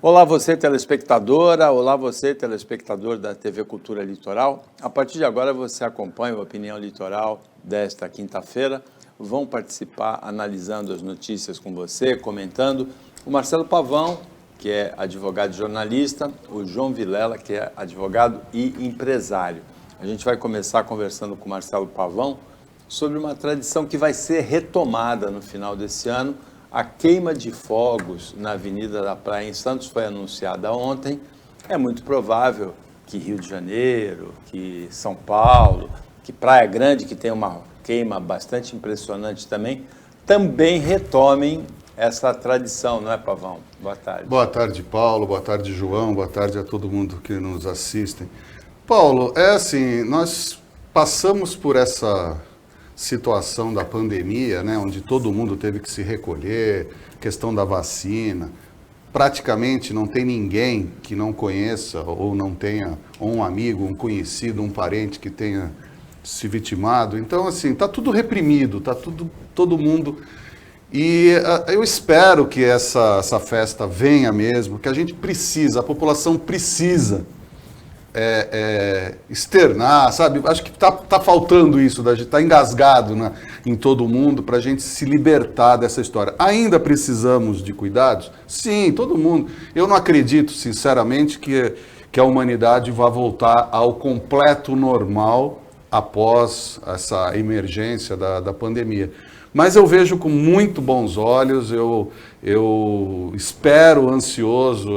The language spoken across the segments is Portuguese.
Olá você telespectadora, olá você telespectador da TV Cultura Litoral. A partir de agora você acompanha a Opinião Litoral desta quinta-feira. Vão participar analisando as notícias com você, comentando o Marcelo Pavão, que é advogado e jornalista, o João Vilela, que é advogado e empresário. A gente vai começar conversando com o Marcelo Pavão sobre uma tradição que vai ser retomada no final desse ano. A queima de fogos na Avenida da Praia em Santos foi anunciada ontem. É muito provável que Rio de Janeiro, que São Paulo, que Praia Grande, que tem uma queima bastante impressionante também retomem essa tradição, não é, Pavão? Boa tarde. Boa tarde, Paulo. Boa tarde, João. Boa tarde a todo mundo que nos assiste. Paulo, é assim, nós passamos por essa situação da pandemia, né, onde todo mundo teve que se recolher, questão da vacina. Praticamente não tem ninguém que não conheça ou não tenha um amigo, um conhecido, um parente que tenha se vitimado. Então, assim, tá tudo reprimido, tá todo mundo. E eu espero que essa festa venha mesmo, que a gente precisa, a população precisa externar, sabe? Acho que tá faltando isso, a gente tá engasgado em todo mundo para a gente se libertar dessa história. Ainda precisamos de cuidados? Sim, todo mundo. Eu não acredito, sinceramente, que a humanidade vá voltar ao completo normal após essa emergência da pandemia. Mas eu vejo com muito bons olhos, eu espero ansioso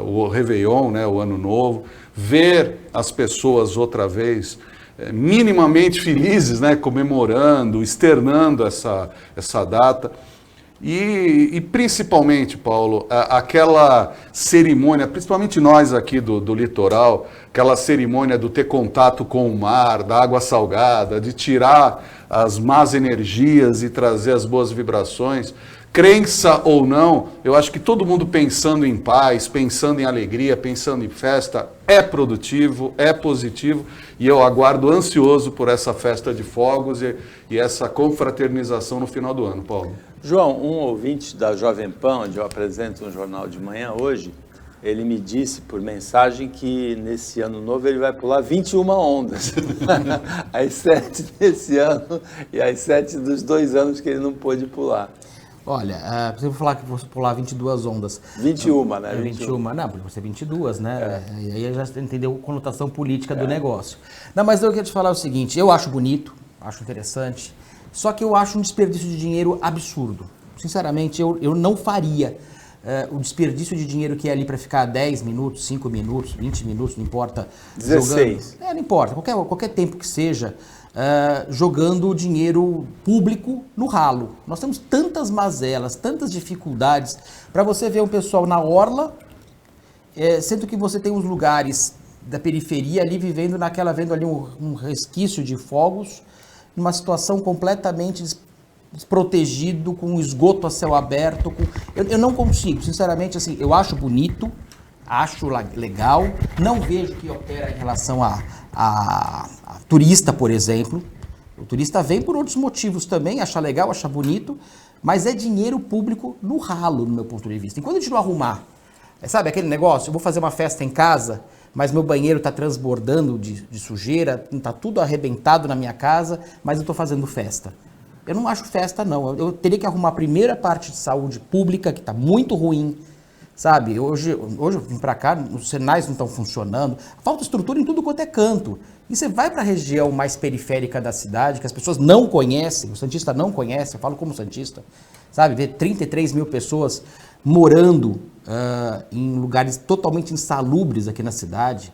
o Réveillon, né, o Ano Novo, ver as pessoas outra vez minimamente felizes, né, comemorando, externando essa data. E principalmente, Paulo, aquela cerimônia, principalmente nós aqui do litoral, aquela cerimônia do ter contato com o mar, da água salgada, de tirar as más energias e trazer as boas vibrações, crença ou não, eu acho que todo mundo pensando em paz, pensando em alegria, pensando em festa, é produtivo, é positivo, e eu aguardo ansioso por essa festa de fogos e essa confraternização no final do ano, Paulo. João, um ouvinte da Jovem Pan, onde eu apresento um jornal de manhã hoje, ele me disse por mensagem que nesse ano novo ele vai pular 21 ondas, as 7 desse ano e as 7 dos 2 anos que ele não pôde pular. Olha, você vai falar que você pular 22 ondas. 21, né? 21, não, porque você 22, né? E aí já entendeu a conotação política do negócio. Não, mas eu queria te falar o seguinte, eu acho bonito, acho interessante, só que eu acho um desperdício de dinheiro absurdo. Sinceramente, eu não faria o desperdício de dinheiro que é ali para ficar 10 minutos, 5 minutos, 20 minutos, não importa. 16. Jogando, não importa, qualquer tempo que seja, jogando dinheiro público no ralo. Nós temos tantas mazelas, tantas dificuldades para você ver um pessoal na orla, sendo que você tem uns lugares da periferia ali vendo ali um resquício de fogos, numa situação completamente desprotegido, com esgoto a céu aberto. Eu não consigo, sinceramente, assim, eu acho bonito, acho legal, não vejo que opera em relação a turista, por exemplo. O turista vem por outros motivos também, acha legal, acha bonito, mas é dinheiro público no ralo, no meu ponto de vista. Enquanto a gente não arrumar, sabe aquele negócio, eu vou fazer uma festa em casa, mas meu banheiro está transbordando de sujeira, está tudo arrebentado na minha casa, mas eu estou fazendo festa. Eu não acho festa, não. Eu teria que arrumar a primeira parte de saúde pública, que está muito ruim, sabe? Hoje eu vim para cá, os sinais não estão funcionando, falta estrutura em tudo quanto é canto. E você vai para a região mais periférica da cidade, que as pessoas não conhecem, o santista não conhece, eu falo como santista, sabe? Ver 33 mil pessoas morando em lugares totalmente insalubres aqui na cidade,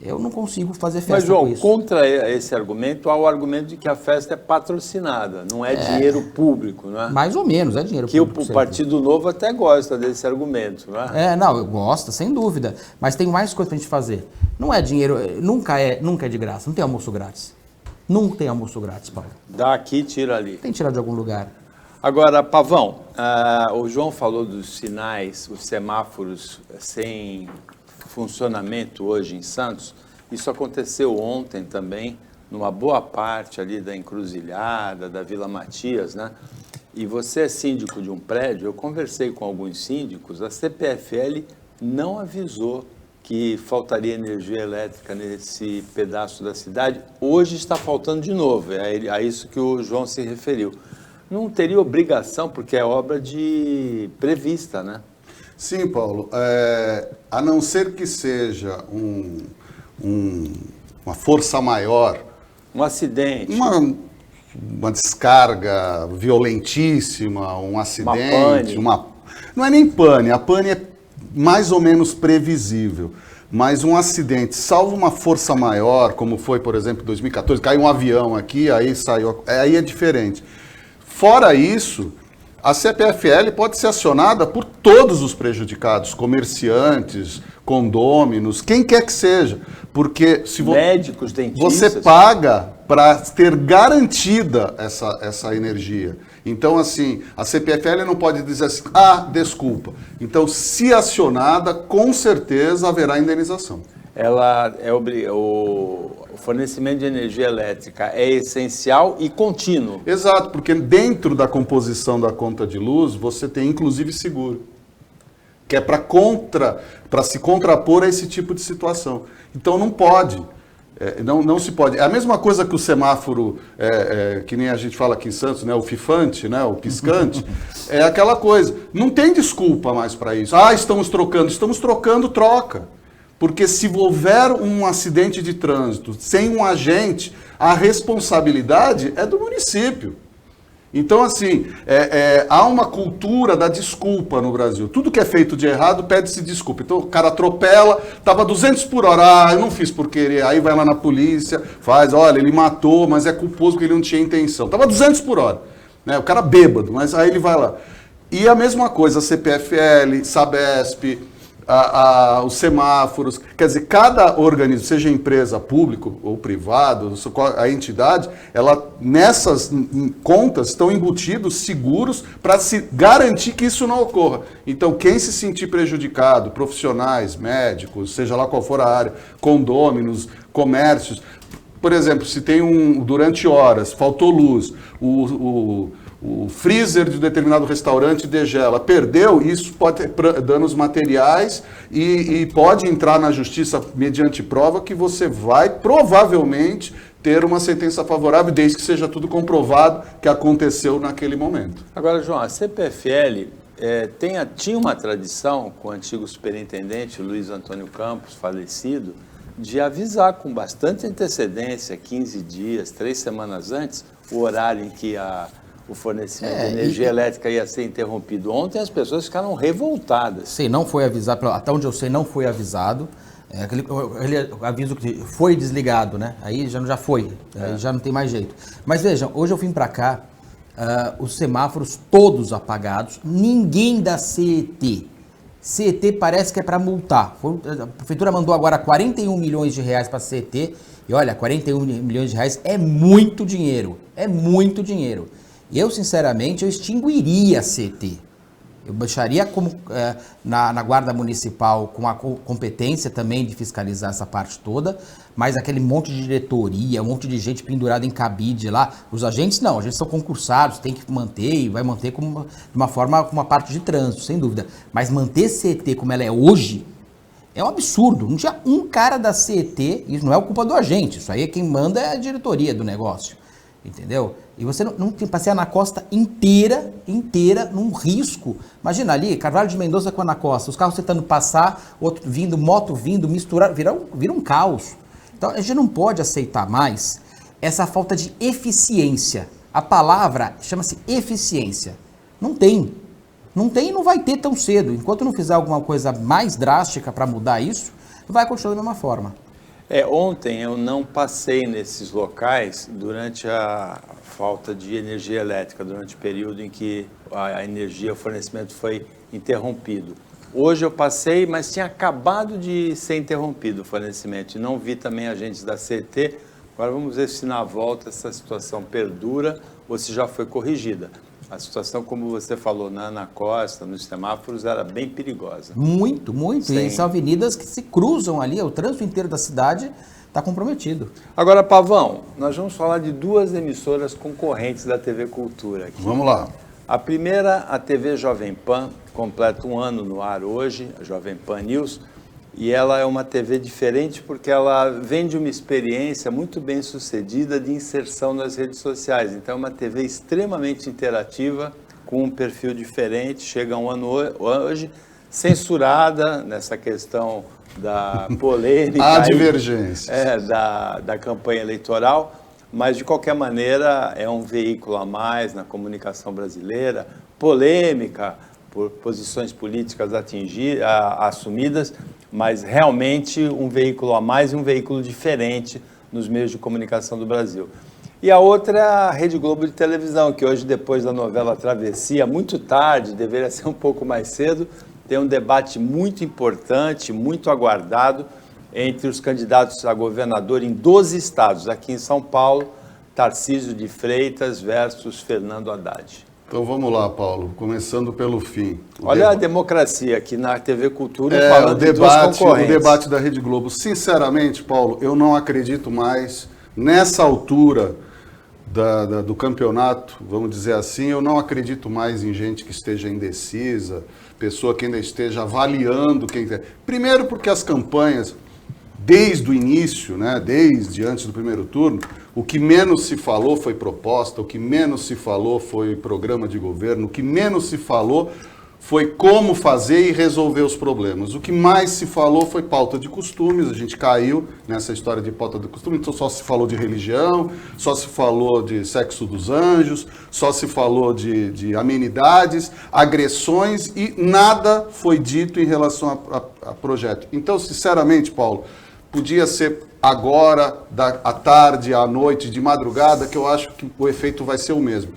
eu não consigo fazer festa. Mas, João, com isso. contra esse argumento, há o argumento de que a festa é patrocinada, não é dinheiro público, não é? Mais ou menos, é dinheiro público. Que o Partido Novo até gosta desse argumento, não é? Não, eu gosto, sem dúvida, mas tem mais coisa pra gente fazer. Não é dinheiro, nunca é de graça, não tem almoço grátis. Não tem almoço grátis, Paulo. Dá aqui, tira ali. Tem que tirar de algum lugar. Agora, Pavão, o João falou dos sinais, os semáforos sem funcionamento hoje em Santos. Isso aconteceu ontem também, numa boa parte ali da Encruzilhada, da Vila Matias, né? e você é síndico de um prédio, eu conversei com alguns síndicos, a CPFL não avisou que faltaria energia elétrica nesse pedaço da cidade. Hoje está faltando de novo, é a isso que o João se referiu. Não teria obrigação, porque é obra prevista, né? Sim, Paulo. A não ser que seja uma força maior, Um acidente. Uma descarga violentíssima, um acidente, Uma pane. Não é nem pane, a pane é mais ou menos previsível, mas um acidente, salvo uma força maior, como foi, por exemplo, em 2014, caiu um avião aqui, aí é diferente. Fora isso, a CPFL pode ser acionada por todos os prejudicados, comerciantes, condôminos, quem quer que seja, porque se médicos, dentistas. Você paga para ter garantida essa energia. Então, assim, a CPFL não pode dizer assim, desculpa. Então, se acionada, com certeza haverá indenização. O fornecimento de energia elétrica é essencial e contínuo. Exato, porque dentro da composição da conta de luz, você tem inclusive seguro, que é para se contrapor a esse tipo de situação. Então, não pode. Não se pode. É a mesma coisa que o semáforo, que nem a gente fala aqui em Santos, né, o fifante, né, o piscante, é aquela coisa. Não tem desculpa mais para isso. Estamos trocando, troca. Porque se houver um acidente de trânsito sem um agente, a responsabilidade é do município. Então, assim, há uma cultura da desculpa no Brasil. Tudo que é feito de errado, pede-se desculpa. Então, o cara atropela, estava 200 por hora, eu não fiz por querer. Aí vai lá na polícia, olha, ele matou, mas é culposo porque ele não tinha intenção. Estava 200 por hora, né? O cara bêbado, mas aí ele vai lá. E a mesma coisa, a CPFL, Sabesp, os semáforos, quer dizer, cada organismo, seja empresa público ou privado, a entidade, nessas contas estão embutidos seguros para se garantir que isso não ocorra. Então, quem se sentir prejudicado, profissionais, médicos, seja lá qual for a área, condôminos, comércios, por exemplo, se tem durante horas, faltou luz, o freezer de determinado restaurante degela, perdeu, isso pode ter danos materiais e pode entrar na justiça mediante prova que você vai provavelmente ter uma sentença favorável, desde que seja tudo comprovado que aconteceu naquele momento. Agora, João, a CPFL tinha uma tradição com o antigo superintendente Luiz Antônio Campos, falecido, de avisar com bastante antecedência, 15 dias, 3 semanas antes, o horário em que o fornecimento de energia elétrica ia ser interrompido. Ontem as pessoas ficaram revoltadas. Sim, não foi avisado, até onde eu sei, não foi avisado. Aquele aviso que foi desligado, né? Aí já foi, aí já não tem mais jeito. Mas vejam, hoje eu vim para cá, os semáforos todos apagados, ninguém da CET. CET parece que é para multar. A prefeitura mandou agora 41 milhões de reais para a CET. E olha, 41 milhões de reais é muito dinheiro. É muito dinheiro. Eu, sinceramente, eu extinguiria a CET. Eu deixaria na Guarda Municipal com a competência também de fiscalizar essa parte toda, mas aquele monte de diretoria, um monte de gente pendurada em cabide lá, os agentes não, agentes são concursados, tem que manter e vai manter de uma forma, com uma parte de trânsito, sem dúvida. Mas manter CET como ela é hoje é um absurdo. Não tinha um cara da CET, isso não é culpa do agente, isso aí quem manda é a diretoria do negócio. Entendeu? E você não tem que passear na costa inteira, num risco. Imagina ali, Carvalho de Mendonça com a na costa, os carros tentando passar, outro vindo, moto vindo, misturar, vira um caos. Então a gente não pode aceitar mais essa falta de eficiência. A palavra chama-se eficiência. Não tem e não vai ter tão cedo. Enquanto não fizer alguma coisa mais drástica para mudar isso, vai continuar da mesma forma. Ontem eu não passei nesses locais durante a falta de energia elétrica, durante o período em que a energia, o fornecimento foi interrompido. Hoje eu passei, mas tinha acabado de ser interrompido o fornecimento e não vi também agentes da CET. Agora vamos ver se na volta essa situação perdura ou se já foi corrigida. A situação, como você falou, na Ana Costa, nos semáforos, era bem perigosa. Muito. Sim. E são avenidas que se cruzam ali, o trânsito inteiro da cidade está comprometido. Agora, Pavão, nós vamos falar de 2 emissoras concorrentes da TV Cultura aqui. Vamos lá. A primeira, a TV Jovem Pan, completa 1 ano no ar hoje, a Jovem Pan News, e ela é uma TV diferente porque ela vem de uma experiência muito bem sucedida de inserção nas redes sociais. Então é uma TV extremamente interativa, com um perfil diferente, chega 1 ano hoje, censurada nessa questão da polêmica. Há divergências. Da campanha eleitoral, mas de qualquer maneira é um veículo a mais na comunicação brasileira, polêmica por posições políticas assumidas, mas realmente um veículo a mais e um veículo diferente nos meios de comunicação do Brasil. E a outra é a Rede Globo de televisão, que hoje, depois da novela Travessia, muito tarde, deveria ser um pouco mais cedo, tem um debate muito importante, muito aguardado, entre os candidatos a governador em 12 estados. Aqui em São Paulo, Tarcísio de Freitas versus Fernando Haddad. Então vamos lá, Paulo, começando pelo fim. Olha a democracia aqui na TV Cultura falando de duas concorrentes. O debate da Rede Globo. Sinceramente, Paulo, eu não acredito mais, nessa altura do campeonato, vamos dizer assim, eu não acredito mais em gente que esteja indecisa, pessoa que ainda esteja avaliando quem quer. Primeiro porque as campanhas, desde o início, né, desde antes do primeiro turno, o que menos se falou foi proposta, o que menos se falou foi programa de governo, o que menos se falou foi como fazer e resolver os problemas. O que mais se falou foi pauta de costumes, a gente caiu nessa história de pauta de costumes, então só se falou de religião, só se falou de sexo dos anjos, só se falou de amenidades, agressões e nada foi dito em relação a projeto. Então, sinceramente, Paulo, podia ser agora, à tarde, à noite, de madrugada, que eu acho que o efeito vai ser o mesmo.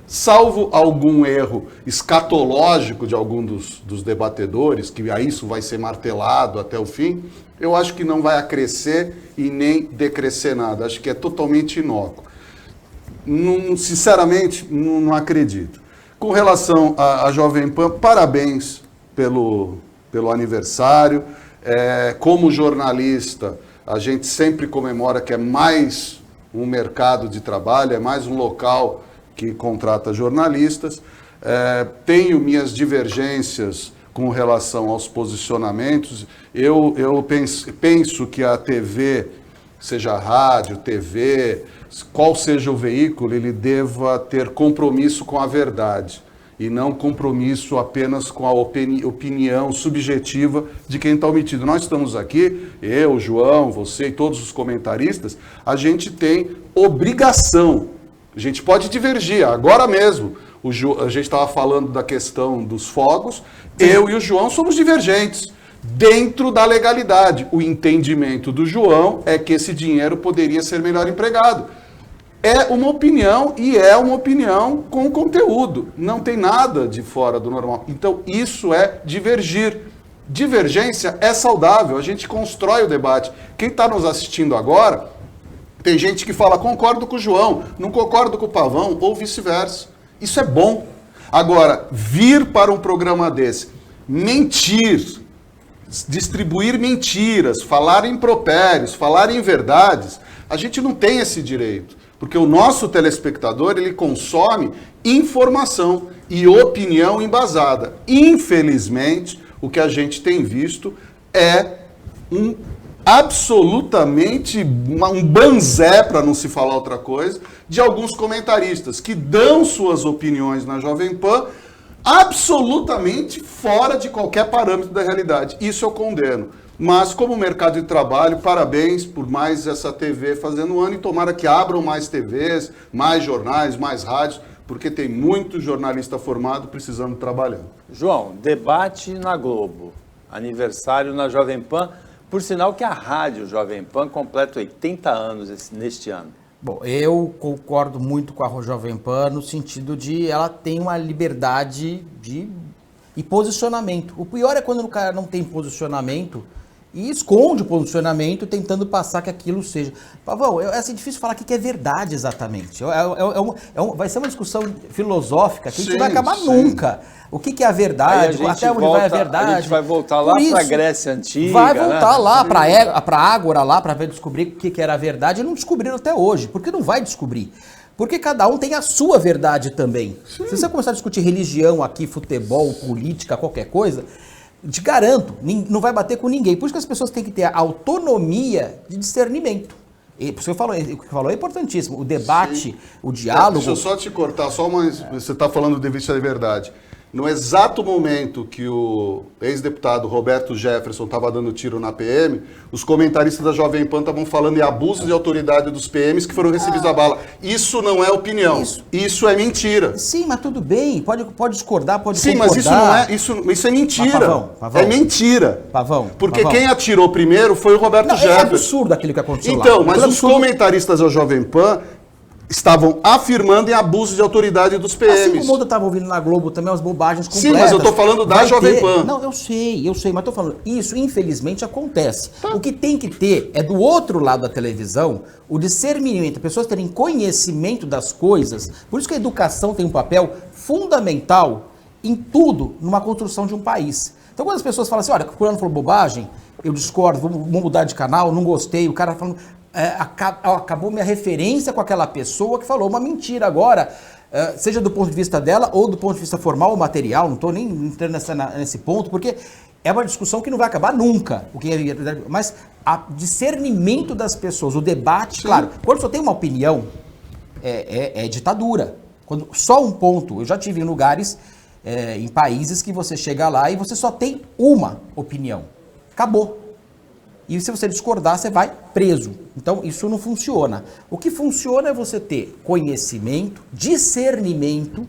Salvo algum erro escatológico de algum dos debatedores, que aí isso vai ser martelado até o fim, eu acho que não vai acrescer e nem decrescer nada. Acho que é totalmente inócuo. Sinceramente, não acredito. Com relação à Jovem Pan, parabéns pelo aniversário. Como jornalista, a gente sempre comemora que é mais um mercado de trabalho, é mais um local que contrata jornalistas. Tenho minhas divergências com relação aos posicionamentos. Eu penso que a TV, seja a rádio, TV, qual seja o veículo, ele deva ter compromisso com a verdade e não compromisso apenas com a opinião subjetiva de quem está omitido. Nós estamos aqui, eu, João, você e todos os comentaristas, a gente tem obrigação. A gente pode divergir, agora mesmo. A gente estava falando da questão dos fogos, eu e o João somos divergentes, dentro da legalidade. O entendimento do João é que esse dinheiro poderia ser melhor empregado. É uma opinião e é uma opinião com conteúdo. Não tem nada de fora do normal. Então, isso é divergir. Divergência é saudável, a gente constrói o debate. Quem está nos assistindo agora, tem gente que fala, concordo com o João, não concordo com o Pavão, ou vice-versa. Isso é bom. Agora, vir para um programa desse, mentir, distribuir mentiras, falar impropérios, falar inverdades, a gente não tem esse direito. Porque o nosso telespectador, ele consome informação e opinião embasada. Infelizmente, o que a gente tem visto é absolutamente um banzé, para não se falar outra coisa, de alguns comentaristas que dão suas opiniões na Jovem Pan absolutamente fora de qualquer parâmetro da realidade. Isso eu condeno. Mas, como mercado de trabalho, parabéns por mais essa TV fazendo um ano e tomara que abram mais TVs, mais jornais, mais rádios, porque tem muito jornalista formado precisando trabalhar. João, debate na Globo, aniversário na Jovem Pan, por sinal que a rádio Jovem Pan completa 80 anos neste ano. Bom, eu concordo muito com a Jovem Pan no sentido de ela tem uma liberdade e posicionamento. O pior é quando o cara não tem posicionamento e esconde o posicionamento tentando passar que aquilo seja. Pavão, é assim, difícil falar o que é verdade exatamente. Vai ser uma discussão filosófica que a gente não vai acabar nunca. O que é a verdade, até onde vai a verdade. A gente vai voltar lá para a Grécia Antiga. Vai voltar lá para a Ágora, lá para descobrir o que era a verdade. E não descobriram até hoje, porque não vai descobrir. Porque cada um tem a sua verdade também. Se você começar a discutir religião aqui, futebol, política, qualquer coisa, te garanto, não vai bater com ninguém. Por isso que as pessoas têm que ter a autonomia de discernimento. E por isso que o que falou é importantíssimo. O debate, o diálogo... Deixa eu só te cortar, você está falando de vista de verdade. No exato momento que o ex-deputado Roberto Jefferson estava dando tiro na PM, os comentaristas da Jovem Pan estavam falando em abuso de autoridade dos PMs que foram recebidos a bala. Isso não é opinião. Isso é mentira. Sim, mas tudo bem. Pode discordar, pode Sim, concordar. mas isso não é. Isso é mentira. Pavão. É mentira. Pavão. Porque quem atirou primeiro foi o Roberto Jefferson. É absurdo aquilo que aconteceu lá. Então, mas os comentaristas da Jovem Pan estavam afirmando em abuso de autoridade dos PMs. Assim como eu estava ouvindo na Globo também umas bobagens completas. Sim, mas eu estou falando da Jovem Pan. Não, eu sei, mas estou falando, isso infelizmente acontece. Tá. O que tem que ter é do outro lado da televisão o discernimento, pessoas terem conhecimento das coisas. Por isso que a educação tem um papel fundamental em tudo, numa construção de um país. Então quando as pessoas falam assim, olha, o fulano falou bobagem, eu discordo, vamos mudar de canal, não gostei, o cara falando... acabou minha referência com aquela pessoa que falou uma mentira agora, seja do ponto de vista dela ou do ponto de vista formal ou material, não estou nem entrando nesse ponto, porque é uma discussão que não vai acabar nunca, mas o discernimento das pessoas, o debate, claro, quando só tem uma opinião, é ditadura. Quando só um ponto, eu já tive em lugares, em países que você chega lá e você só tem uma opinião, acabou. E se você discordar, você vai preso. Então, isso não funciona. O que funciona é você ter conhecimento, discernimento,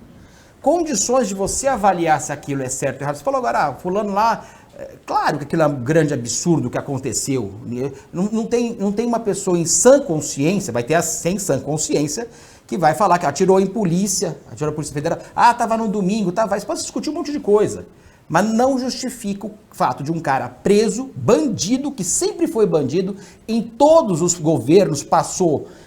condições de você avaliar se aquilo é certo ou errado. Você falou agora, fulano lá, claro que aquilo é um grande absurdo que aconteceu. Não tem uma pessoa em sã consciência, vai ter a sem sã consciência, que vai falar que atirou em polícia, atirou na Polícia Federal. estava no domingo, você pode discutir um monte de coisa. Mas não justifica o fato de um cara preso, bandido, que sempre foi bandido, em todos os governos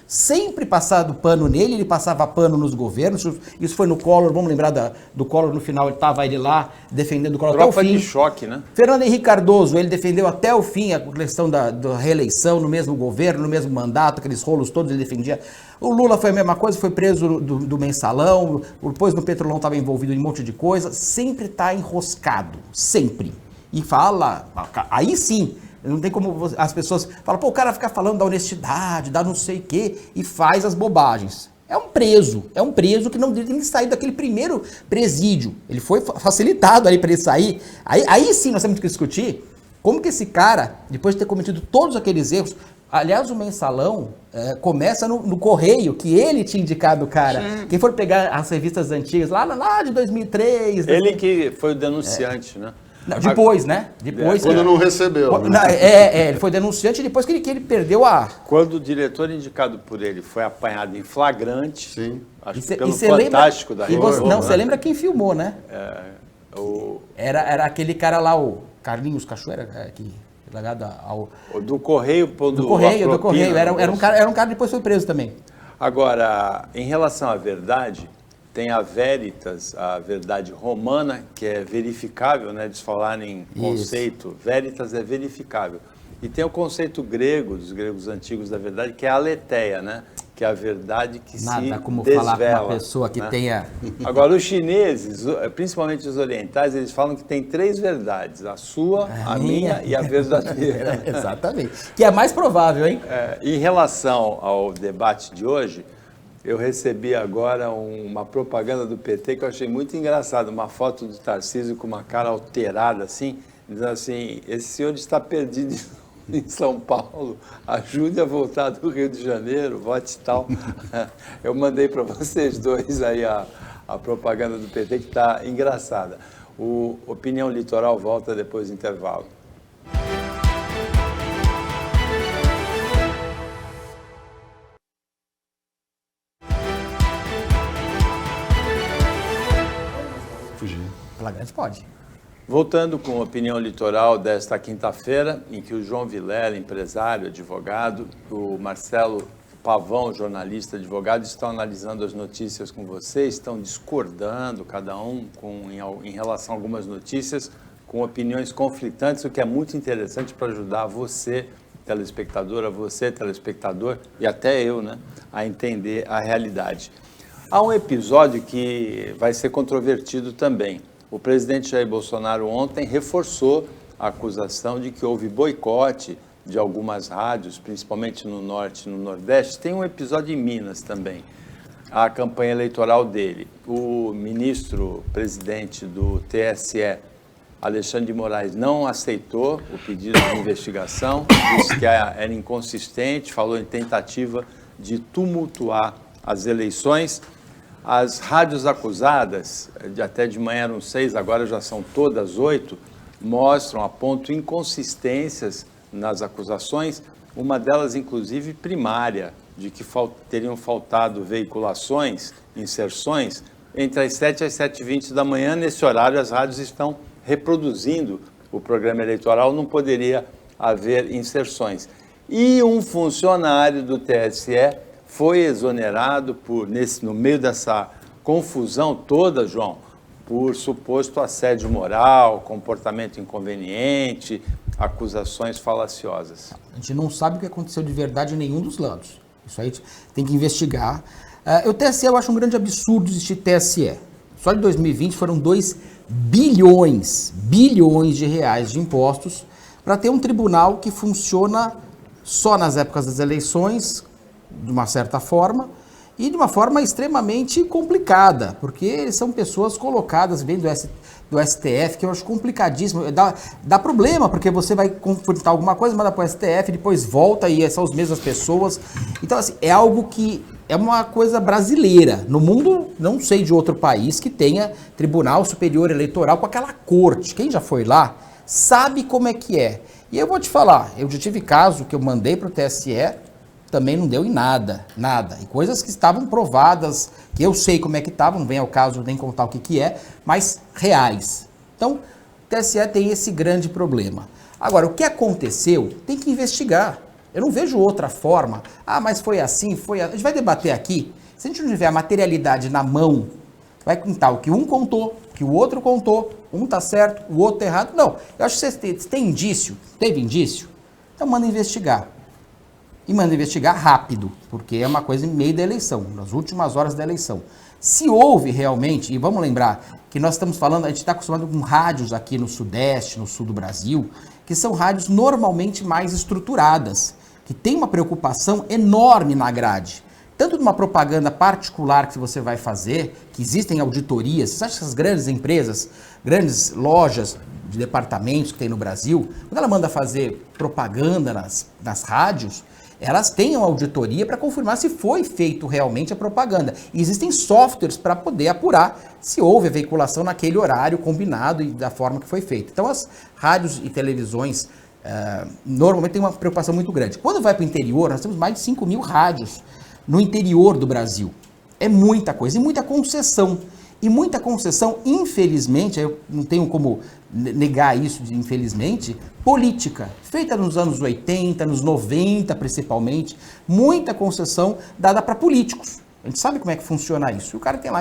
sempre passado pano nele, ele passava pano nos governos, isso foi no Collor, vamos lembrar do Collor, no final ele lá defendendo o Collor até o fim. De choque, né? Fernando Henrique Cardoso, ele defendeu até o fim a questão da reeleição no mesmo governo, no mesmo mandato, aqueles rolos todos ele defendia. O Lula foi a mesma coisa, foi preso do mensalão, depois no Petrolão estava envolvido em um monte de coisa, sempre está enroscado, sempre. E fala, aí sim, não tem como as pessoas falam, o cara fica falando da honestidade, da não sei o quê, e faz as bobagens. É um preso que não tem que sair daquele primeiro presídio. Ele foi facilitado ali para ele sair. Aí sim nós temos que discutir como que esse cara, depois de ter cometido todos aqueles erros, aliás, o mensalão começa no Correio, que ele tinha indicado o cara. Sim. Quem for pegar as revistas antigas, lá de 2003... Ele que foi o denunciante, né? Não, depois, né? Depois. Quando não recebeu. Ele foi denunciante depois que ele perdeu a... Quando o diretor indicado por ele foi apanhado em flagrante, sim. Acho que pelo Fantástico da Rede Globo. Não, você lembra quem filmou, né? O Era aquele cara lá, o Carlinhos Cachoeira, que ligado ao... Do Correio. Do Correio. Era um cara que depois foi preso também. Agora, em relação à verdade, tem a Veritas, a verdade romana, que é verificável, né? Eles falarem em conceito, isso. Veritas é verificável. E tem o conceito grego, dos gregos antigos da verdade, que é a aletheia, né? Que é a verdade que nada se como desvela, falar com uma pessoa que tenha... Agora, os chineses, principalmente os orientais, eles falam que tem 3 verdades. A sua, a minha e a verdadeira. Exatamente. Que é mais provável, hein? Em relação ao debate de hoje, eu recebi agora uma propaganda do PT que eu achei muito engraçada, uma foto do Tarcísio com uma cara alterada, assim, dizendo assim, esse senhor está perdido em São Paulo, ajude a voltar do Rio de Janeiro, vote tal. Eu mandei para vocês dois aí a propaganda do PT, que está engraçada. O Opinião Litoral volta depois do intervalo. Flagrante pode. Voltando com a Opinião Litoral desta quinta-feira, em que o João Vilela, empresário, advogado, o Marcelo Pavão, jornalista, advogado, estão analisando as notícias com vocês, estão discordando, cada um em relação a algumas notícias, com opiniões conflitantes, o que é muito interessante para ajudar você telespectadora, você, telespectador, e até eu, né, a entender a realidade. Há um episódio que vai ser controvertido também. O presidente Jair Bolsonaro ontem reforçou a acusação de que houve boicote de algumas rádios, principalmente no Norte e no Nordeste. Tem um episódio em Minas também, a campanha eleitoral dele. O ministro-presidente do TSE, Alexandre de Moraes, não aceitou o pedido de investigação, disse que era inconsistente, falou em tentativa de tumultuar as eleições. As rádios acusadas, até de manhã eram 6, agora já são todas 8, mostram, apontam inconsistências nas acusações, uma delas inclusive primária, de que teriam faltado veiculações, inserções, entre as 7 e as 7h20 da manhã. Nesse horário as rádios estão reproduzindo o programa eleitoral, não poderia haver inserções. E um funcionário do TSE foi exonerado no meio dessa confusão toda, João, por suposto assédio moral, comportamento inconveniente, acusações falaciosas. A gente não sabe o que aconteceu de verdade em nenhum dos lados. Isso aí tem que investigar. O TSE, eu acho um grande absurdo existir TSE. Só de 2020 foram 2 bilhões de reais de impostos para ter um tribunal que funciona só nas épocas das eleições, de uma certa forma, e de uma forma extremamente complicada, porque eles são pessoas colocadas, vem do STF, que eu acho complicadíssimo, dá problema, porque você vai confrontar alguma coisa, manda para o STF, depois volta e são as mesmas pessoas. Então, assim, é algo que é uma coisa brasileira. No mundo, não sei de outro país que tenha Tribunal Superior Eleitoral com aquela corte. Quem já foi lá sabe como é que é. E eu vou te falar, eu já tive caso que eu mandei para o TSE, também não deu em nada. E coisas que estavam provadas, que eu sei como é que estavam, não vem ao caso nem contar o que é, mas reais. Então, o TSE tem esse grande problema. Agora, o que aconteceu, tem que investigar. Eu não vejo outra forma. Mas foi assim, A gente vai debater aqui. Se a gente não tiver a materialidade na mão, vai contar o que um contou, o que o outro contou, um tá certo, o outro tá errado. Não, eu acho que você tem indício, teve indício, então manda investigar. E manda investigar rápido, porque é uma coisa em meio da eleição, nas últimas horas da eleição. Se houve realmente, e vamos lembrar que nós estamos falando, a gente está acostumado com rádios aqui no Sudeste, no Sul do Brasil, que são rádios normalmente mais estruturadas, que tem uma preocupação enorme na grade. Tanto numa propaganda particular que você vai fazer, que existem auditorias, você acha que essas grandes empresas, grandes lojas de departamentos que tem no Brasil, quando ela manda fazer propaganda nas rádios, elas têm uma auditoria para confirmar se foi feito realmente a propaganda. E existem softwares para poder apurar se houve a veiculação naquele horário combinado e da forma que foi feita. Então as rádios e televisões normalmente têm uma preocupação muito grande. Quando vai para o interior, nós temos mais de 5.000 rádios no interior do Brasil. É muita coisa e muita concessão. E muita concessão, infelizmente, eu não tenho como negar isso, infelizmente, política. Feita nos anos 80, nos 90 principalmente, muita concessão dada para políticos. A gente sabe como é que funciona isso. O cara tem lá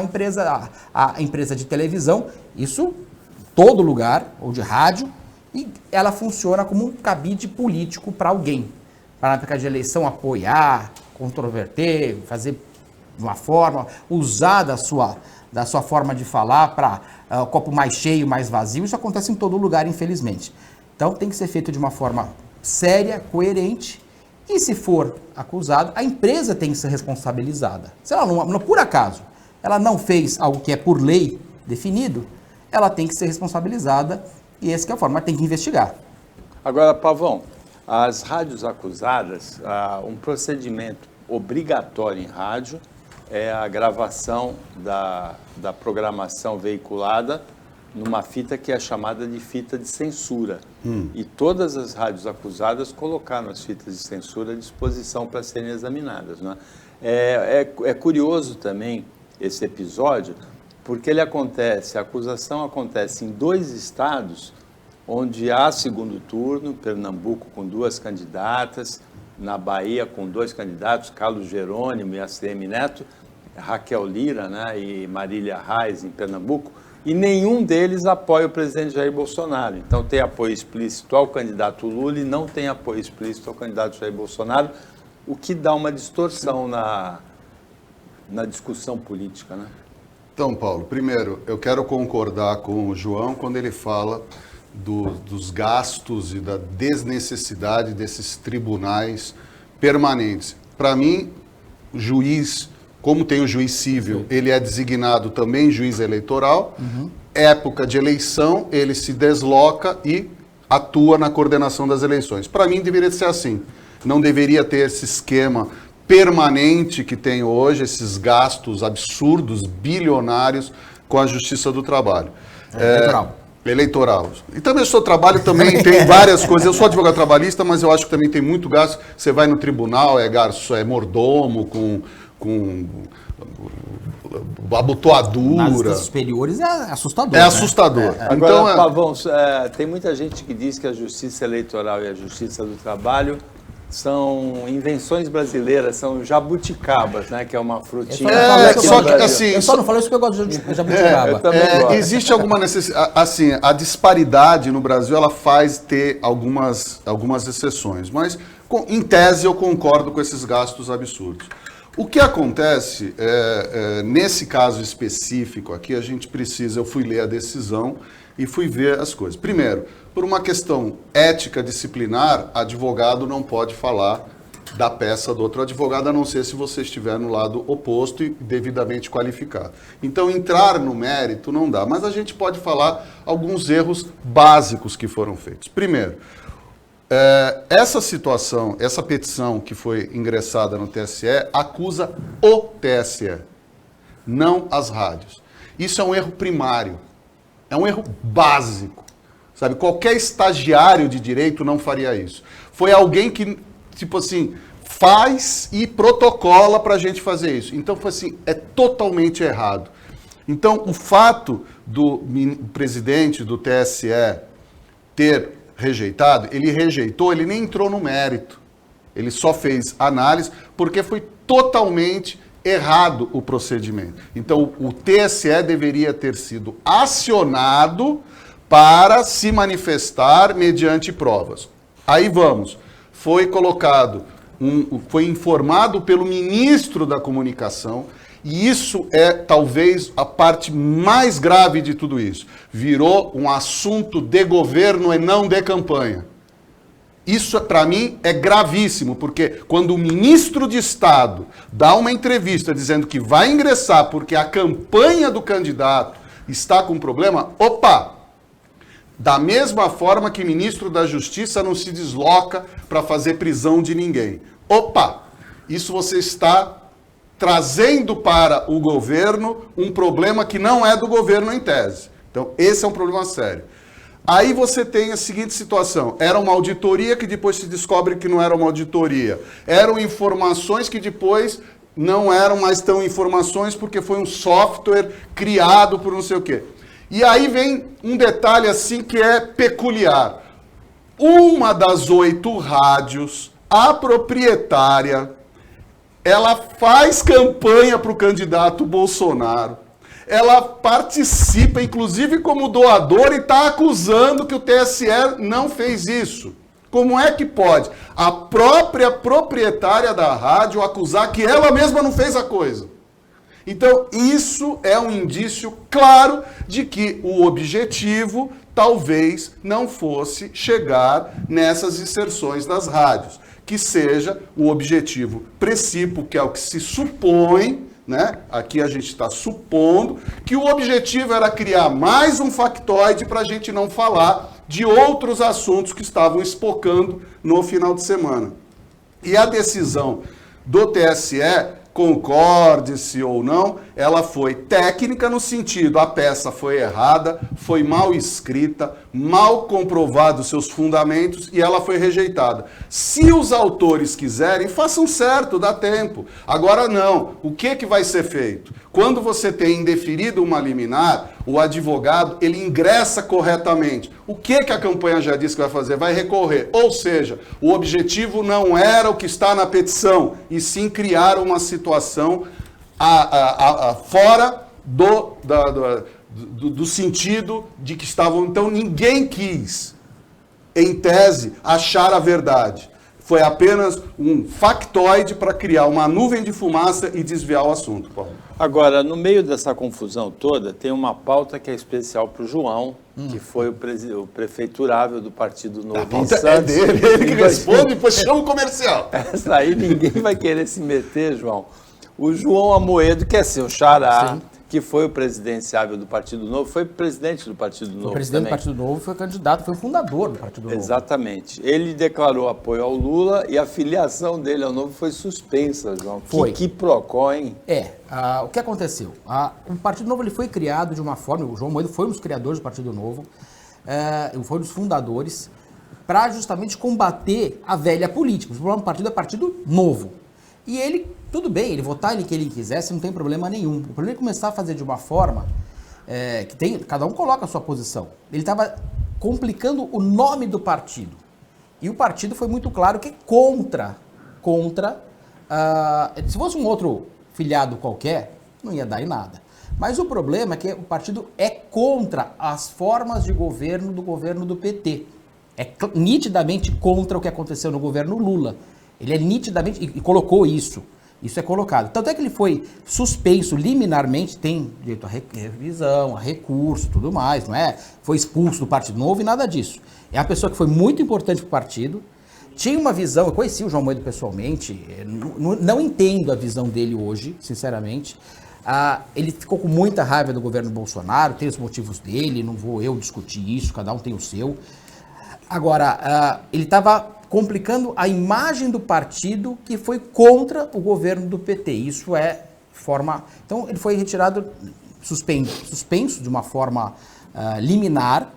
a empresa de televisão, isso todo lugar, ou de rádio, e ela funciona como um cabide político para alguém. Para na época de eleição apoiar, controverter, fazer de uma forma, usar da sua forma de falar para copo mais cheio, mais vazio. Isso acontece em todo lugar, infelizmente. Então tem que ser feito de uma forma séria, coerente, e se for acusado, a empresa tem que ser responsabilizada. Se ela não, por acaso, ela não fez algo que é por lei definido, ela tem que ser responsabilizada, e essa que é a forma, mas tem que investigar. Agora, Pavão, as rádios acusadas, um procedimento obrigatório em rádio é a gravação da programação veiculada numa fita que é chamada de fita de censura. E todas as rádios acusadas colocaram as fitas de censura à disposição para serem examinadas, né? É curioso também esse episódio, porque a acusação acontece em 2 estados onde há segundo turno, Pernambuco com 2 candidatas, na Bahia com 2 candidatos, Carlos Jerônimo e ACM Neto, Raquel Lira, né, e Marília Reis em Pernambuco, e nenhum deles apoia o presidente Jair Bolsonaro. Então tem apoio explícito ao candidato Lula e não tem apoio explícito ao candidato Jair Bolsonaro, o que dá uma distorção na discussão política, né? Então, Paulo, primeiro, eu quero concordar com o João quando ele fala dos gastos e da desnecessidade desses tribunais permanentes. Para mim, o juiz, como tem o juiz civil, ele é designado também juiz eleitoral. Época de eleição, ele se desloca e atua na coordenação das eleições. Para mim, deveria ser assim. Não deveria ter esse esquema permanente que tem hoje, esses gastos absurdos, bilionários, com a Justiça do Trabalho. Eleitoral. E também o seu trabalho também tem várias coisas. Eu sou advogado trabalhista, mas eu acho que também tem muito gasto. Você vai no tribunal, é mordomo, com abotoadura. Nas instâncias superiores é assustador. É assustador. Agora, Então, Pavão, tem muita gente que diz que a Justiça Eleitoral e a Justiça do Trabalho são invenções brasileiras, são jabuticabas, né? Que é uma frutinha. Eu só não falo isso porque eu gosto de jabuticaba. Eu também gosto. Existe alguma necessidade, assim, a disparidade no Brasil, ela faz ter algumas exceções, mas em tese eu concordo com esses gastos absurdos. O que acontece, nesse caso específico aqui, a gente precisa, eu fui ler a decisão e fui ver as coisas. Primeiro, por uma questão ética disciplinar, advogado não pode falar da peça do outro advogado, a não ser se você estiver no lado oposto e devidamente qualificado. Então, entrar no mérito não dá, mas a gente pode falar alguns erros básicos que foram feitos. Primeiro, essa situação, essa petição que foi ingressada no TSE, acusa o TSE, não as rádios. Isso é um erro primário, é um erro básico. Sabe, qualquer estagiário de direito não faria isso. Foi alguém que, tipo assim, faz e protocola para a gente fazer isso. Então, foi assim, é totalmente errado. Então, o fato do presidente do TSE ter rejeitado, ele rejeitou, ele nem entrou no mérito. Ele só fez análise porque foi totalmente errado o procedimento. Então, o TSE deveria ter sido acionado para se manifestar mediante provas. Aí vamos, foi colocado, foi informado pelo ministro da Comunicação, e isso é talvez a parte mais grave de tudo isso. Virou um assunto de governo e não de campanha. Isso, para mim, é gravíssimo, porque quando o ministro de Estado dá uma entrevista dizendo que vai ingressar porque a campanha do candidato está com problema, opa! Da mesma forma que o ministro da Justiça não se desloca para fazer prisão de ninguém. Opa! Isso você está trazendo para o governo um problema que não é do governo em tese. Então, esse é um problema sério. Aí você tem a seguinte situação. Era uma auditoria que depois se descobre que não era uma auditoria. Eram informações que depois não eram mais tão informações porque foi um software criado por não sei o quê. E aí vem um detalhe assim que é peculiar. Uma das 8 rádios, a proprietária, ela faz campanha para o candidato Bolsonaro. Ela participa, inclusive como doador, e está acusando que o TSE não fez isso. Como é que pode a própria proprietária da rádio acusar que ela mesma não fez a coisa? Então, isso é um indício claro de que o objetivo talvez não fosse chegar nessas inserções das rádios, que seja o objetivo precípio, que é o que se supõe, né? Aqui a gente está supondo que o objetivo era criar mais um factoide para a gente não falar de outros assuntos que estavam espocando no final de semana. E a decisão do TSE, concorde-se ou não, ela foi técnica no sentido, a peça foi errada, foi mal escrita, mal comprovados seus fundamentos e ela foi rejeitada. Se os autores quiserem, façam certo, dá tempo. Agora não, o que vai ser feito? Quando você tem indeferido uma liminar, o advogado, ele ingressa corretamente. O que a campanha já disse que vai fazer? Vai recorrer. Ou seja, o objetivo não era o que está na petição, e sim criar uma situação fora do sentido de que estavam... Então, ninguém quis, em tese, achar a verdade. Foi apenas um factoide para criar uma nuvem de fumaça e desviar o assunto, Paulo. Agora, no meio dessa confusão toda, tem uma pauta que é especial para o João, que foi o prefeiturável do Partido Novo. A pauta é dele, ele que responde, depois chama o comercial. Essa aí ninguém vai querer se meter, João. O João Amoedo, que é seu xará, Sim. que foi o presidenciável do Partido Novo, foi presidente do Partido Novo. O presidente também. do Partido Novo foi candidato, foi o fundador do Partido Novo. Exatamente. Ele declarou apoio ao Lula e a filiação dele ao Novo foi suspensa, João. Foi. Que procó, hein? O que aconteceu? O Partido Novo ele foi criado de uma forma, o João Amoedo foi um dos criadores do Partido Novo, foi um dos fundadores, para justamente combater a velha política. O partido é Partido Novo. E ele, tudo bem, ele votar em quem ele quisesse, não tem problema nenhum. O problema é começar a fazer de uma forma cada um coloca a sua posição. Ele estava complicando o nome do partido. E o partido foi muito claro que é contra. Se fosse um outro filiado qualquer, não ia dar em nada. Mas o problema é que o partido é contra as formas de governo do PT. É nitidamente contra o que aconteceu no governo Lula. Ele é nitidamente, e colocou isso. Isso é colocado. Tanto é que ele foi suspenso liminarmente, tem direito a revisão, a recurso, tudo mais, não é? Foi expulso do Partido Novo e nada disso. É uma pessoa que foi muito importante para o partido, tinha uma visão, eu conheci o João Amoedo pessoalmente, não entendo a visão dele hoje, sinceramente. Ele ficou com muita raiva do governo Bolsonaro, tem os motivos dele, não vou eu discutir isso, cada um tem o seu. Agora, ele estava complicando a imagem do partido que foi contra o governo do PT. Isso é forma... Então, ele foi retirado, suspenso de uma forma liminar,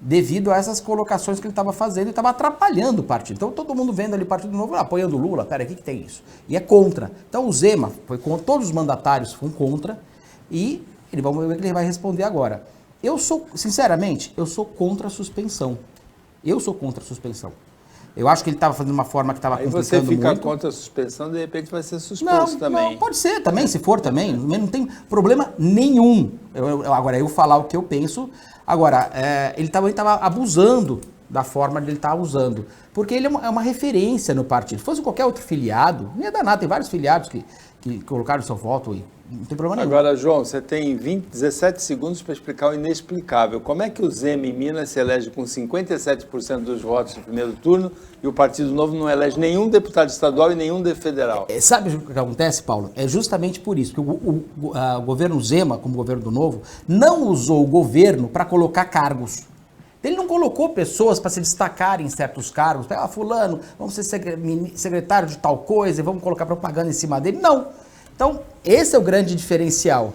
devido a essas colocações que ele estava fazendo e estava atrapalhando o partido. Então, todo mundo vendo ali o Partido Novo, apoiando o Lula, peraí, o que tem isso? E é contra. Então, o Zema foi contra, todos os mandatários foram contra, e vamos ver o que ele vai responder agora. Sinceramente, eu sou contra a suspensão. Eu acho que ele estava fazendo uma forma que estava complicando muito. Aí você fica contra a suspensão, de repente vai ser suspenso também. Não, pode ser também, se for também, não tem problema nenhum. Agora, eu falar o que eu penso. Agora, ele também estava abusando da forma de ele estar usando, porque ele é uma referência no partido. Se fosse qualquer outro filiado, não ia dar nada. Tem vários filiados que colocaram seu voto e não tem problema nenhum. Agora, João, você tem 17 segundos para explicar o inexplicável. Como é que o Zema em Minas se elege com 57% dos votos no primeiro turno e o Partido Novo não elege nenhum deputado estadual e nenhum federal? Sabe o que acontece, Paulo? É justamente por isso que o governo Zema, como governo do Novo, não usou o governo para colocar cargos. Ele não colocou pessoas para se destacarem em certos cargos. Fulano, vamos ser secretário de tal coisa e vamos colocar propaganda em cima dele. Não. Então, esse é o grande diferencial.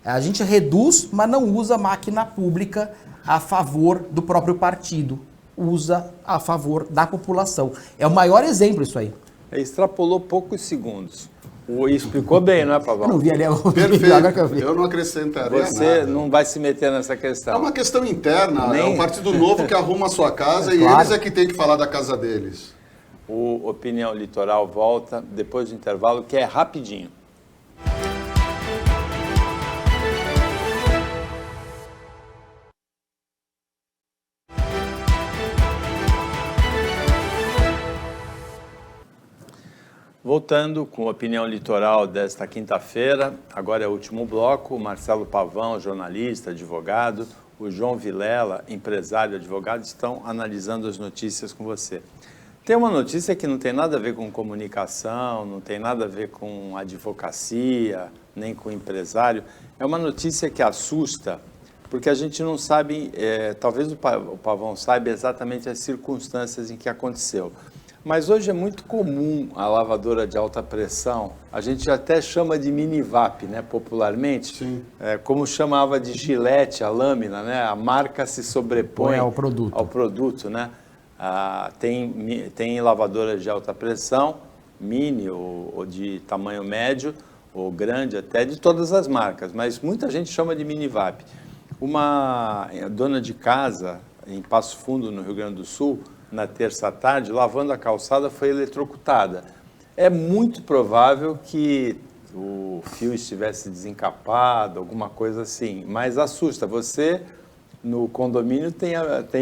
A gente reduz, mas não usa a máquina pública a favor do próprio partido. Usa a favor da população. É o maior exemplo isso aí. Extrapolou poucos segundos. Explicou bem, não é, Pavão? Eu não vi ali. Perfeito. Eu não acrescentaria Você nada. não vai se meter nessa questão. É uma questão interna. É o Partido Novo que arruma a sua casa e claro. eles é que tem que falar da casa deles. O Opinião Litoral volta depois do intervalo, que é rapidinho. Voltando com a Opinião Litoral desta quinta-feira, agora é o último bloco, o Marcelo Pavão, jornalista, advogado, o João Vilela, empresário, advogado, estão analisando as notícias com você. Tem uma notícia que não tem nada a ver com comunicação, não tem nada a ver com advocacia, nem com empresário, é uma notícia que assusta, porque a gente não sabe, talvez o Pavão saiba exatamente as circunstâncias em que aconteceu. Mas hoje é muito comum a lavadora de alta pressão, a gente até chama de minivap, né, popularmente. Sim. Como chamava de Gillette, a lâmina, né, a marca se sobrepõe ao produto, né? Tem lavadoras de alta pressão, mini ou de tamanho médio, ou grande até, de todas as marcas, mas muita gente chama de minivap. Uma dona de casa em Passo Fundo, no Rio Grande do Sul, na terça à tarde, lavando a calçada, foi eletrocutada. É muito provável que o fio estivesse desencapado, alguma coisa assim. Mas assusta. Você, no condomínio, tem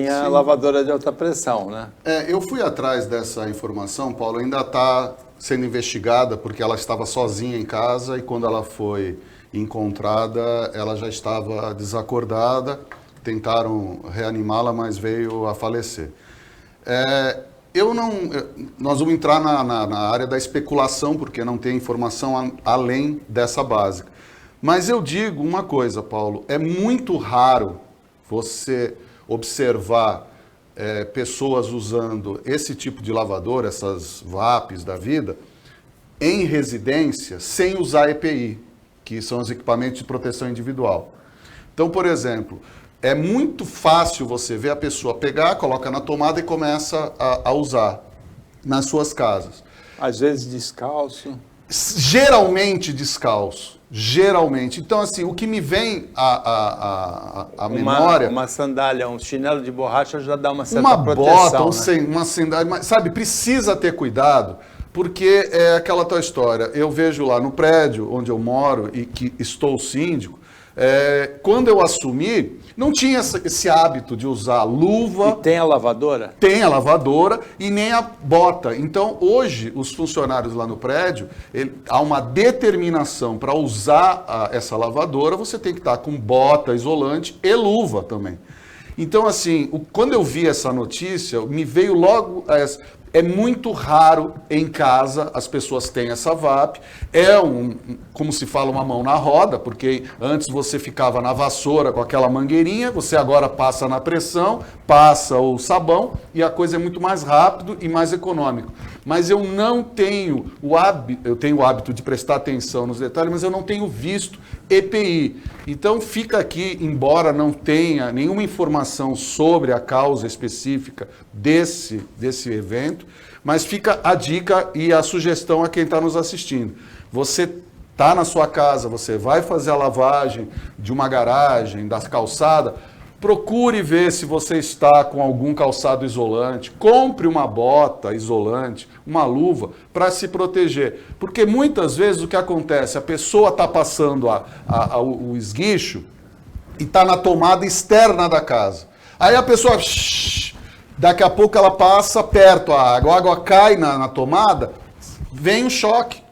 a lavadora de alta pressão, né? Eu fui atrás dessa informação, Paulo, ainda está sendo investigada, porque ela estava sozinha em casa e quando ela foi encontrada, ela já estava desacordada, tentaram reanimá-la, mas veio a falecer. Nós vamos entrar na área da especulação, porque não tem informação além dessa básica. Mas eu digo uma coisa, Paulo, é muito raro você observar pessoas usando esse tipo de lavadora, essas VAPs da vida, em residência, sem usar EPI, que são os equipamentos de proteção individual. Então, por exemplo, é muito fácil você ver a pessoa pegar, coloca na tomada e começa a usar nas suas casas. Às vezes descalço. Geralmente descalço. Geralmente. Então, assim, o que me vem à memória... Uma sandália, um chinelo de borracha já dá uma certa uma proteção, bota, né? uma sandália... Mas, sabe, precisa ter cuidado, porque é aquela tua história. Eu vejo lá no prédio onde eu moro e que estou síndico, quando eu assumi, não tinha esse hábito de usar luva. E tem a lavadora? Tem a lavadora e nem a bota. Então, hoje, os funcionários lá no prédio, há uma determinação para usar essa lavadora, você tem que estar com bota isolante e luva também. Então, assim, quando eu vi essa notícia, me veio logo é muito raro em casa as pessoas têm essa VAP. Como se fala, uma mão na roda, porque antes você ficava na vassoura com aquela mangueirinha, você agora passa na pressão, passa o sabão e a coisa é muito mais rápido e mais econômico. Mas eu não tenho eu tenho o hábito de prestar atenção nos detalhes, mas eu não tenho visto EPI. Então fica aqui, embora não tenha nenhuma informação sobre a causa específica desse evento, mas fica a dica e a sugestão a quem está nos assistindo. Você está na sua casa, você vai fazer a lavagem de uma garagem, da calçada, procure ver se você está com algum calçado isolante, compre uma bota isolante, uma luva, para se proteger. Porque muitas vezes o que acontece, a pessoa está passando o esguicho e está na tomada externa da casa. Aí a pessoa... Daqui a pouco ela passa perto a água cai na tomada, vem um choque.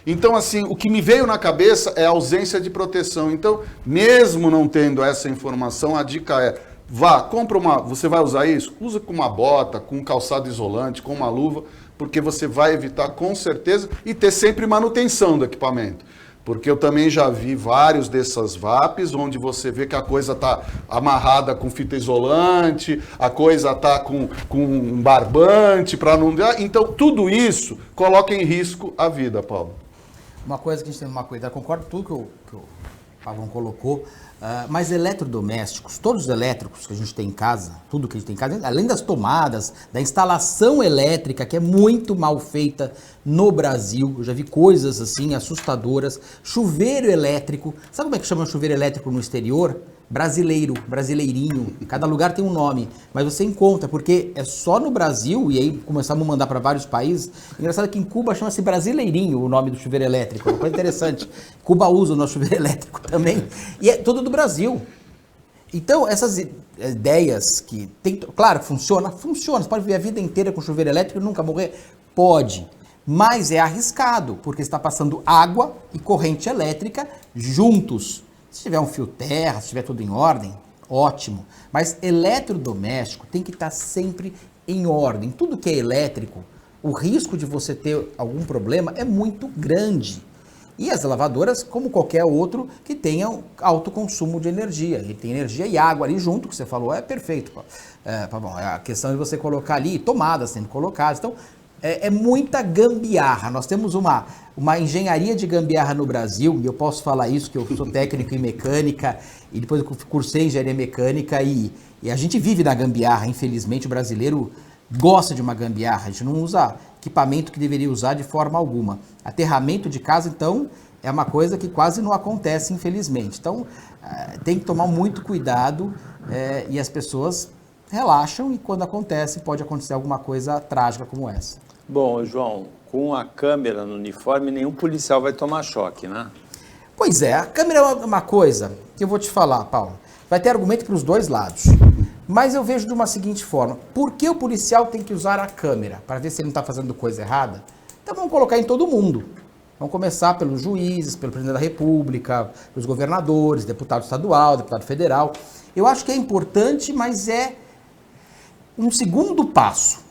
Então, assim, o que me veio na cabeça é a ausência de proteção. Então, mesmo não tendo essa informação, a dica é, compra você vai usar isso? Usa com uma bota, com um calçado isolante, com uma luva, porque você vai evitar com certeza e ter sempre manutenção do equipamento. Porque eu também já vi vários dessas VAPs, onde você vê que a coisa está amarrada com fita isolante, a coisa está com um barbante para não... Então, tudo isso coloca em risco a vida, Paulo. Uma coisa que a gente tem que tomar cuidado, concordo com tudo que o Pavão colocou, mas eletrodomésticos, todos os elétricos que a gente tem em casa, tudo que a gente tem em casa, além das tomadas, da instalação elétrica, que é muito mal feita no Brasil, eu já vi coisas assim assustadoras, chuveiro elétrico, sabe como é que chama chuveiro elétrico no exterior? Brasileirinho, cada lugar tem um nome, mas você encontra, porque é só no Brasil, e aí começamos a mandar para vários países. Engraçado que em Cuba chama-se Brasileirinho o nome do chuveiro elétrico, uma coisa interessante. Cuba usa o nosso chuveiro elétrico também, e é tudo do Brasil. Então, essas ideias que tem, claro, funciona, você pode viver a vida inteira com chuveiro elétrico e nunca morrer? Pode, mas é arriscado, porque está passando água e corrente elétrica juntos. Se tiver um fio terra, se tiver tudo em ordem, ótimo. Mas eletrodoméstico tem que estar sempre em ordem. Tudo que é elétrico, o risco de você ter algum problema é muito grande. E as lavadoras, como qualquer outro, que tenham alto consumo de energia. Ele tem energia e água ali junto, que você falou, é perfeito. Bom, a questão de você colocar ali tomadas sendo colocadas. Então, é muita gambiarra. Nós temos uma engenharia de gambiarra no Brasil, e eu posso falar isso, que eu sou técnico em mecânica, e depois eu cursei engenharia mecânica, e a gente vive na gambiarra. Infelizmente, o brasileiro gosta de uma gambiarra. A gente não usa equipamento que deveria usar de forma alguma. Aterramento de casa, então, é uma coisa que quase não acontece, infelizmente. Então, tem que tomar muito cuidado, e as pessoas relaxam, e quando acontece, pode acontecer alguma coisa trágica como essa. Bom, João, com a câmera no uniforme, nenhum policial vai tomar choque, né? Pois é, a câmera é uma coisa que eu vou te falar, Paulo. Vai ter argumento para os dois lados. Mas eu vejo de uma seguinte forma. Por que o policial tem que usar a câmera? Para ver se ele não está fazendo coisa errada? Então vamos colocar em todo mundo. Vamos começar pelos juízes, pelo presidente da República, pelos governadores, deputado estadual, deputado federal. Eu acho que é importante, mas é um segundo passo.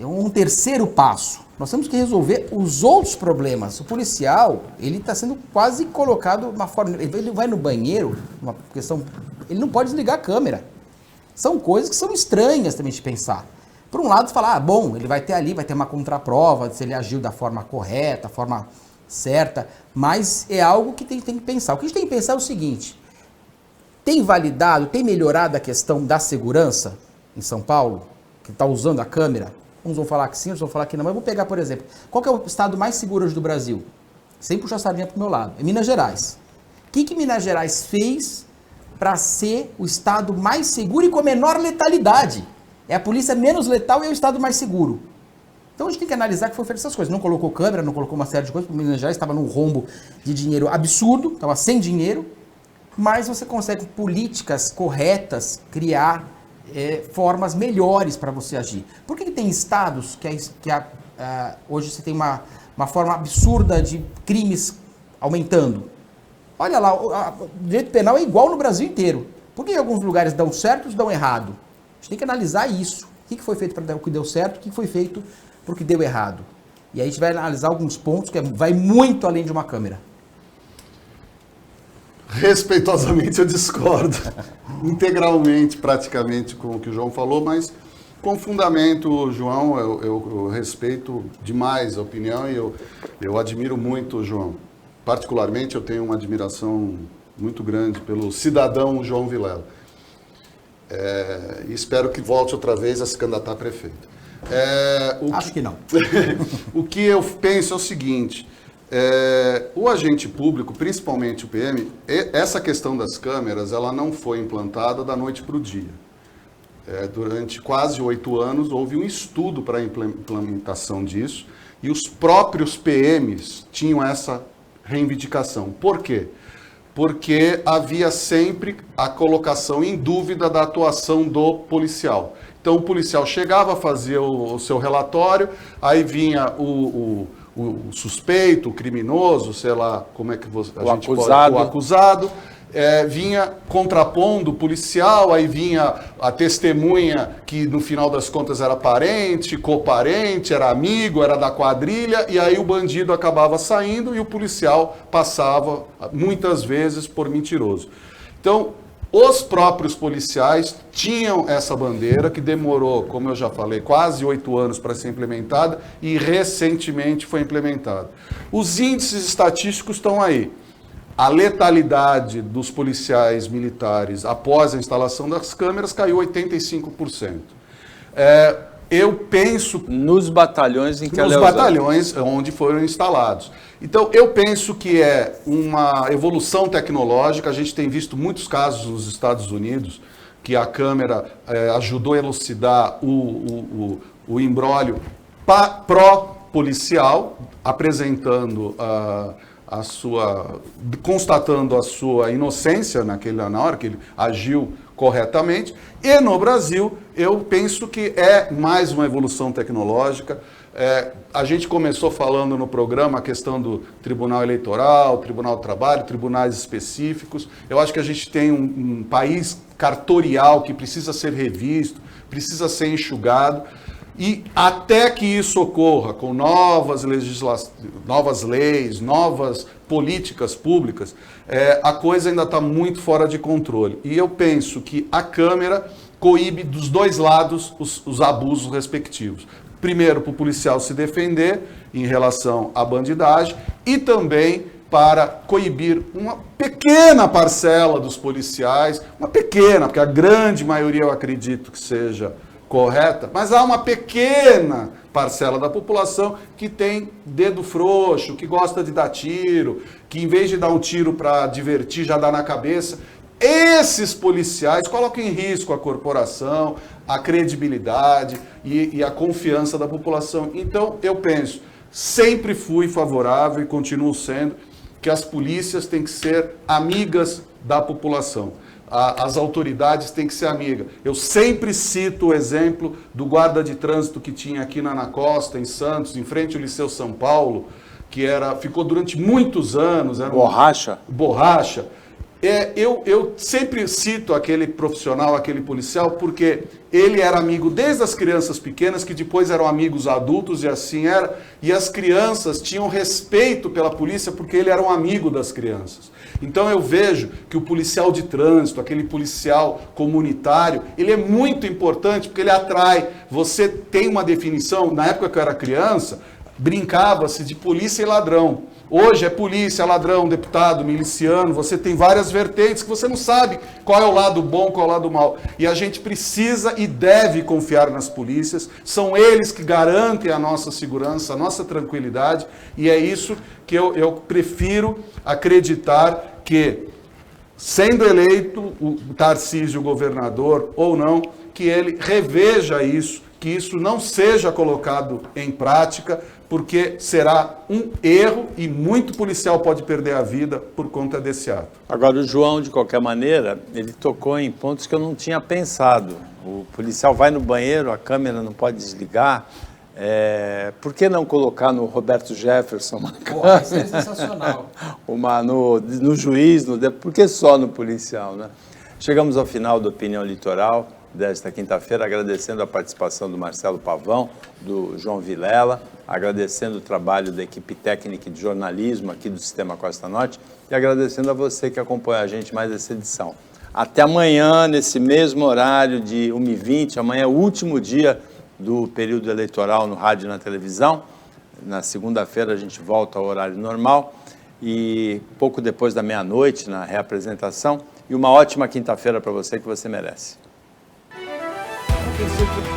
É um terceiro passo. Nós temos que resolver os outros problemas. O policial, ele está sendo quase colocado de uma forma... Ele vai no banheiro, uma questão... Ele não pode desligar a câmera. São coisas que são estranhas também de pensar. Por um lado, falar, bom, ele vai ter ali, vai ter uma contraprova, se ele agiu da forma correta, da forma certa, mas é algo que tem que pensar. O que a gente tem que pensar é o seguinte, tem validado, tem melhorado a questão da segurança em São Paulo, que está usando a câmera? Uns vão falar que sim, outros vão falar que não, mas eu vou pegar, por exemplo, qual que é o estado mais seguro hoje do Brasil? Sem puxar a sardinha para o meu lado, é Minas Gerais. O que Minas Gerais fez para ser o estado mais seguro e com a menor letalidade? É a polícia menos letal e é o estado mais seguro. Então a gente tem que analisar que foi feito essas coisas. Não colocou câmera, não colocou uma série de coisas, porque Minas Gerais estava num rombo de dinheiro absurdo, estava sem dinheiro, mas você consegue, com políticas corretas, criar formas melhores para você agir. Por que tem estados que hoje você tem uma forma absurda de crimes aumentando? Olha lá, o direito penal é igual no Brasil inteiro. Por que em alguns lugares dão certo e outros dão errado? A gente tem que analisar isso. O que foi feito para o que deu certo, o que foi feito para o que deu errado. E aí a gente vai analisar alguns pontos que vai muito além de uma câmera. Respeitosamente eu discordo integralmente, praticamente, com o que o João falou, mas com fundamento, João, eu respeito demais a opinião e eu admiro muito o João. Particularmente, eu tenho uma admiração muito grande pelo cidadão João Vilela. E espero que volte outra vez a se candidatar a prefeito. Acho que não. O que eu penso é o seguinte... o agente público, principalmente o PM, essa questão das câmeras, ela não foi implantada da noite para o dia. Durante quase 8 anos, houve um estudo para a implementação disso e os próprios PMs tinham essa reivindicação. Por quê? Porque havia sempre a colocação em dúvida da atuação do policial. Então, o policial chegava, fazia o seu relatório, aí vinha o suspeito, o criminoso, sei lá como é que a gente pode... O acusado, vinha contrapondo o policial, aí vinha a testemunha que no final das contas era parente, coparente, era amigo, era da quadrilha, e aí o bandido acabava saindo e o policial passava muitas vezes por mentiroso. Então, os próprios policiais tinham essa bandeira que demorou, como eu já falei, quase 8 anos para ser implementada e recentemente foi implementada. Os índices estatísticos estão aí. A letalidade dos policiais militares após a instalação das câmeras caiu 85%. Eu penso... Nos batalhões em que Nos batalhões onde foram instalados. Então, eu penso que é uma evolução tecnológica. A gente tem visto muitos casos nos Estados Unidos que a câmera ajudou a elucidar o imbróglio pró-policial, apresentando constatando a sua inocência na hora que ele agiu corretamente. E no Brasil, eu penso que é mais uma evolução tecnológica. A gente começou falando no programa a questão do Tribunal Eleitoral, Tribunal do Trabalho, tribunais específicos. Eu acho que a gente tem um país cartorial que precisa ser revisto, precisa ser enxugado. E até que isso ocorra com novas leis, novas políticas públicas, a coisa ainda está muito fora de controle. E eu penso que a Câmara coíbe dos dois lados os abusos respectivos. Primeiro, para o policial se defender em relação à bandidagem e também para coibir uma pequena parcela dos policiais, uma pequena, porque a grande maioria eu acredito que seja correta, mas há uma pequena parcela da população que tem dedo frouxo, que gosta de dar tiro, que em vez de dar um tiro para divertir, já dá na cabeça. Esses policiais colocam em risco a corporação, a credibilidade e a confiança da população. Então, eu penso, sempre fui favorável e continuo sendo que as polícias têm que ser amigas da população. As autoridades têm que ser amigas. Eu sempre cito o exemplo do guarda de trânsito que tinha aqui na Ana Costa, em Santos, em frente ao Liceu São Paulo, que ficou durante muitos anos. Borracha? Borracha. Eu sempre cito aquele profissional, aquele policial, porque ele era amigo desde as crianças pequenas, que depois eram amigos adultos, e assim era, e as crianças tinham respeito pela polícia porque ele era um amigo das crianças. Então eu vejo que o policial de trânsito, aquele policial comunitário, ele é muito importante porque ele atrai. Você tem uma definição, na época que eu era criança, brincava-se de polícia e ladrão. Hoje é polícia, ladrão, deputado, miliciano, você tem várias vertentes que você não sabe qual é o lado bom, qual é o lado mau. E a gente precisa e deve confiar nas polícias, são eles que garantem a nossa segurança, a nossa tranquilidade, e é isso que eu prefiro acreditar que, sendo eleito o Tarcísio governador ou não, que ele reveja isso, que isso não seja colocado em prática, porque será um erro e muito policial pode perder a vida por conta desse ato. Agora, o João, de qualquer maneira, ele tocou em pontos que eu não tinha pensado. O policial vai no banheiro, a câmera não pode desligar. Por que não colocar no Roberto Jefferson uma câmera? Isso é sensacional. No juiz, por que só no policial, né? Chegamos ao final do Opinião Litoral desta quinta-feira, agradecendo a participação do Marcelo Pavão, do João Vilela, agradecendo o trabalho da equipe técnica de jornalismo aqui do Sistema Costa Norte e agradecendo a você que acompanha a gente mais essa edição. Até amanhã, nesse mesmo horário de 1h20, amanhã é o último dia do período eleitoral no rádio e na televisão. Na segunda-feira a gente volta ao horário normal e pouco depois da meia-noite na reapresentação. E uma ótima quinta-feira para você que você merece. Eu pensei que